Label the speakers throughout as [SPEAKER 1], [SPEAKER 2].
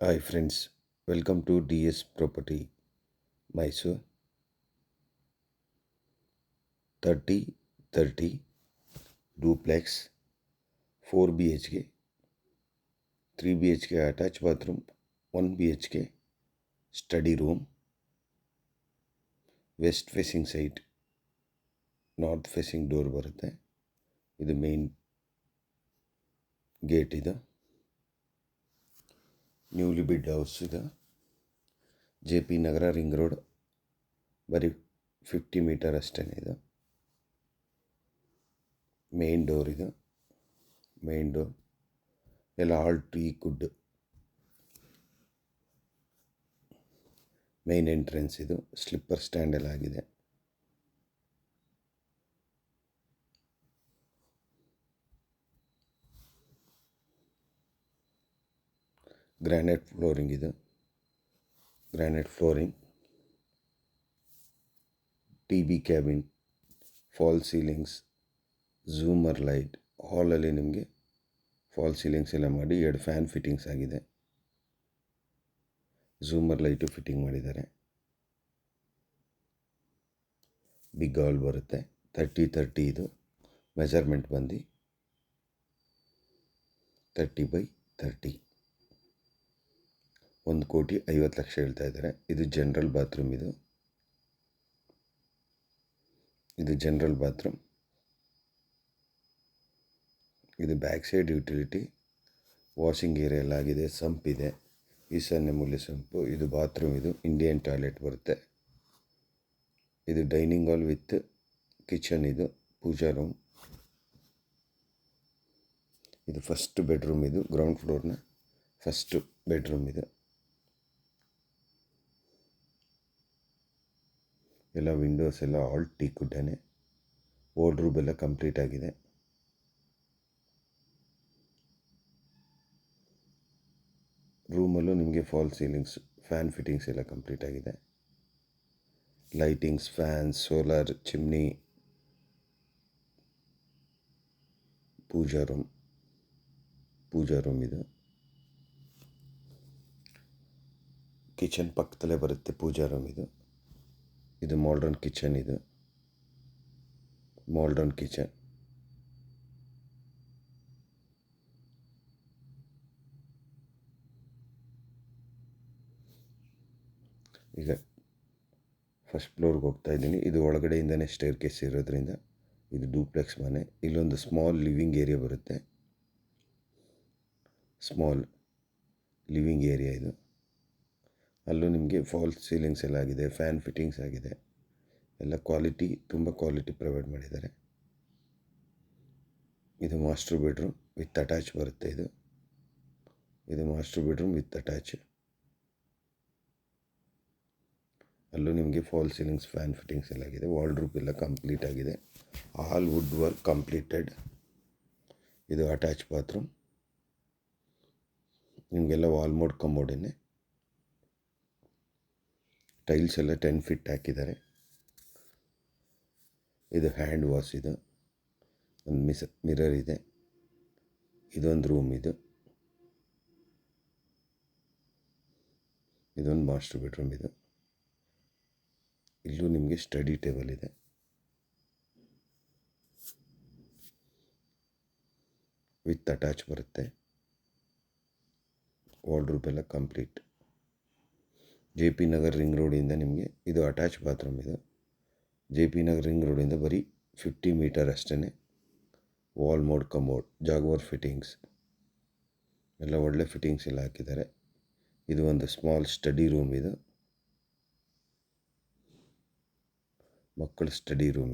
[SPEAKER 1] Hi friends, welcome to DS Property Mysore 3030 duplex 4 BHK 3 BHK attached bathroom 1 BHK study room west facing side north facing door ಬರುತ್ತೆ. ಇದು main gate. ಇದು newly build house. ಇದು JP Nagar ring road, ಬರೀ 50 metre ಅಷ್ಟೇ. ಇದು main door. ಇದು main door ಎಲ್ಲ all teak wood. Main entrance. ಇದು ಸ್ಲಿಪ್ಪರ್ ಸ್ಟ್ಯಾಂಡ್ ಎಲ್ಲ ಆಗಿದೆ. Granite flooring. ಇದು granite flooring, TV cabin, fall ceilings, jhoomar light. ಹಾಲಲ್ಲಿ ನಿಮಗೆ ಫಾಲ್ ಸೀಲಿಂಗ್ಸ್ ಎಲ್ಲ ಮಾಡಿ 2 ಫ್ಯಾನ್ ಫಿಟ್ಟಿಂಗ್ಸ್ ಆಗಿದೆ. ಝೂಮರ್ ಲೈಟು ಫಿಟ್ಟಿಂಗ್ ಮಾಡಿದ್ದಾರೆ. ಬಿಗ್ ಹಾಲ್ ಬರುತ್ತೆ. 30-30 ಇದು ಮೆಜರ್ಮೆಂಟ್ ಬಂದು 30x30. 1,50,00,000 ಹೇಳ್ತಾ ಇದ್ದಾರೆ. ಇದು ಜನರಲ್ ಬಾತ್ರೂಮ್. ಇದು ಜನರಲ್ ಬಾತ್ರೂಮ್. ಇದು back side utility, washing area ಎಲ್ಲ ಆಗಿದೆ. ಸಂಪ್ ಇದೆ, ಈಶಾನ್ಯ ಮೂಲೆ ಸಂಪು. ಇದು ಬಾತ್ರೂಮ್. ಇದು ಇಂಡಿಯನ್ ಟಾಯ್ಲೆಟ್ ಬರುತ್ತೆ. ಇದು ಡೈನಿಂಗ್ ಹಾಲ್ ವಿತ್ ಕಿಚನ್. ಇದು ಪೂಜಾ ರೂಮ್. ಇದು ಫಸ್ಟ್ ಬೆಡ್ರೂಮ್. ಇದು ಗ್ರೌಂಡ್ ಫ್ಲೋರ್ನ ಫಸ್ಟ್ ಬೆಡ್ರೂಮ್. ಇದು ಎಲ್ಲ ವಿಂಡೋಸ್ ಎಲ್ಲ ಆಲ್ ಟೀ ಕುಡ್ಡೇ. ವಾರ್ಡ್ರೋಬ್ ಎಲ್ಲ ಕಂಪ್ಲೀಟ್ ಆಗಿದೆ. ರೂಮಲ್ಲೂ ನಿಮಗೆ ಫಾಲ್ ಸೀಲಿಂಗ್ಸ್, ಫ್ಯಾನ್ ಫಿಟ್ಟಿಂಗ್ಸ್ ಎಲ್ಲ ಕಂಪ್ಲೀಟ್ ಆಗಿದೆ. Lightings, fans, solar, chimney. Pooja room. ಇದು ಕಿಚನ್ ಪಕ್ಕದಲ್ಲೇ ಬರುತ್ತೆ. ಪೂಜಾ ರೂಮ್. ಇದು ಮಾಡ್ರನ್ ಕಿಚನ್. ಇದು ಮಾಡ್ರನ್ ಕಿಚನ್. ಈಗ ಫಸ್ಟ್ ಫ್ಲೋರ್ಗೆ ಹೋಗ್ತಾ ಇದ್ದೀನಿ. ಇದು ಒಳಗಡೆಯಿಂದನೇ ಸ್ಟೇರ್ ಕೇಸ್ ಇರೋದ್ರಿಂದ ಇದು ಡೂಪ್ಲೆಕ್ಸ್ ಮನೆ. ಇಲ್ಲೊಂದು ಸ್ಮಾಲ್ ಲಿವಿಂಗ್ ಏರಿಯಾ ಬರುತ್ತೆ. ಸ್ಮಾಲ್ ಲಿವಿಂಗ್ ಏರಿಯಾ ಇದು. ಅಲ್ಲೂ ನಿಮಗೆ ಫಾಲ್ ಸೀಲಿಂಗ್ಸ್ ಎಲ್ಲ ಆಗಿದೆ, ಫ್ಯಾನ್ ಫಿಟ್ಟಿಂಗ್ಸ್ ಆಗಿದೆ. ಎಲ್ಲ ಕ್ವಾಲಿಟಿ, ತುಂಬ ಕ್ವಾಲಿಟಿ ಪ್ರೊವೈಡ್ ಮಾಡಿದ್ದಾರೆ. ಇದು ಮಾಸ್ಟರ್ ಬೆಡ್ರೂಮ್ ವಿತ್ ಅಟ್ಯಾಚ್ ಬರುತ್ತೆ. ಇದು ಮಾಸ್ಟರ್ ಬೆಡ್ರೂಮ್ ವಿತ್ ಅಟ್ಯಾಚ್. ಅಲ್ಲೂ ನಿಮಗೆ ಫಾಲ್ ಸೀಲಿಂಗ್ಸ್, ಫ್ಯಾನ್ ಫಿಟ್ಟಿಂಗ್ಸ್ ಎಲ್ಲ ಆಗಿದೆ. ವಾರ್ಡ್ರೋಬ್ ಎಲ್ಲ ಕಂಪ್ಲೀಟ್ ಆಗಿದೆ. All wood work completed. ಇದು ಅಟ್ಯಾಚ್ ಬಾತ್ರೂಮ್. ನಿಮಗೆಲ್ಲ ವಾಲ್ ಮೋಡ್ ಕಮೋಡೇನೆ. ಟೈಲ್ಸ್ ಎಲ್ಲ 10 ಫೀಟ್ ಹಾಕಿದ್ದಾರೆ. ಇದು ಹ್ಯಾಂಡ್ ವಾಶ್. ಇದು ಒಂದು ಮಿರರ್ ಇದೆ. ಇದೊಂದು ರೂಮ್. ಇದೊಂದು ಮಾಸ್ಟರ್ ಬೆಡ್ರೂಮ್. ಇಲ್ಲೂ ನಿಮಗೆ ಸ್ಟಡಿ ಟೇಬಲ್ ಇದೆ. ವಿತ್ ಅಟ್ಯಾಚ್ ಬರುತ್ತೆ. ವಾರ್ಡ್ರೋಬ್ ಎಲ್ಲ ಕಂಪ್ಲೀಟ್. JP ನಗರ್ ರಿಂಗ್ ರೋಡಿಂದ ನಿಮಗೆ ಇದು attach bathroom. JP Nagar ring ರೋಡಿಂದ ಬರೀ 50 ಮೀಟರ್ ಅಷ್ಟೇ. Wall mode commode, Jaguar fittings ಎಲ್ಲ ಒಳ್ಳೆ ಫಿಟ್ಟಿಂಗ್ಸ್ ಎಲ್ಲ ಹಾಕಿದ್ದಾರೆ. ಇದು ಒಂದು ಸ್ಮಾಲ್ ಸ್ಟಡಿ ರೂಮ್. ಮಕ್ಕಳ ಸ್ಟಡಿ ರೂಮ್.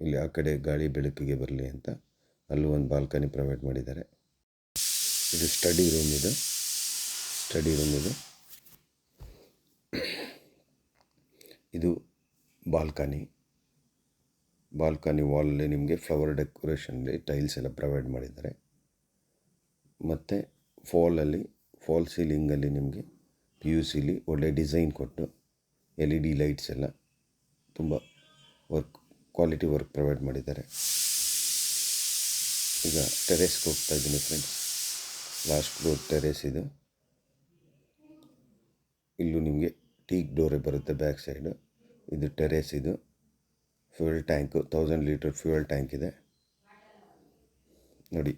[SPEAKER 1] ಇಲ್ಲಿ ಆ ಕಡೆ ಗಾಳಿ ಬೆಳಕಿಗೆ ಬರಲಿ ಅಂತ ಅಲ್ಲೂ ಒಂದು ಬಾಲ್ಕನಿ ಪ್ರೊವೈಡ್ ಮಾಡಿದ್ದಾರೆ. ಇದು ಸ್ಟಡಿ ರೂಮ್. ಇದು ಬಾಲ್ಕನಿ ವಾಲಲ್ಲಿ ನಿಮಗೆ ಫ್ಲವರ್ ಡೆಕೋರೇಷನ್ಲಿ ಟೈಲ್ಸ್ ಎಲ್ಲ ಪ್ರೊವೈಡ್ ಮಾಡಿದ್ದಾರೆ. ಮತ್ತು ಫಾಲ್ ಸೀಲಿಂಗಲ್ಲಿ ನಿಮಗೆ PUCಲಿ ಒಳ್ಳೆ ಡಿಸೈನ್ ಕೊಟ್ಟು LED ಲೈಟ್ಸ್ ಎಲ್ಲ ತುಂಬ ಕ್ವಾಲಿಟಿ ವರ್ಕ್ ಪ್ರೊವೈಡ್ ಮಾಡಿದ್ದಾರೆ. ಈಗ ಟೆರೆಸ್ಗೆ ಹೋಗ್ತಾ ಇದ್ದೀನಿ ಫ್ರೆಂಡ್ಸ್. ಲಾಸ್ಟ್ ಫ್ಲೋರ್ ಟೆರೇಸ್ ಇದು. ಇಲ್ಲೂ ನಿಮಗೆ ಟೀಕ್ ಡೋರೇ ಬರುತ್ತೆ ಬ್ಯಾಕ್ ಸೈಡು. ಇದು ಟೆರೇಸ್. ಇದು fuel tank, 1000 litre fuel tank ಇದೆ ನೋಡಿ.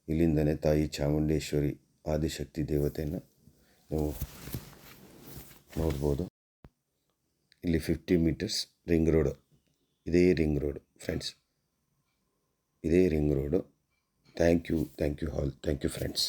[SPEAKER 1] ಇಲ್ಲಿಂದನೇ ತಾಯಿ ಚಾಮುಂಡೇಶ್ವರಿ ಆದಿಶಕ್ತಿ ದೇವತೆಯನ್ನು ನೀವು ನೋಡ್ಬೋದು. ಇಲ್ಲಿ 50 ಮೀಟರ್ಸ್ ರಿಂಗ್ ರೋಡು, ಇದೇ ರಿಂಗ್ ರೋಡು ಫ್ರೆಂಡ್ಸ್, ಇದೇ ring road. Thank you all. Thank you friends.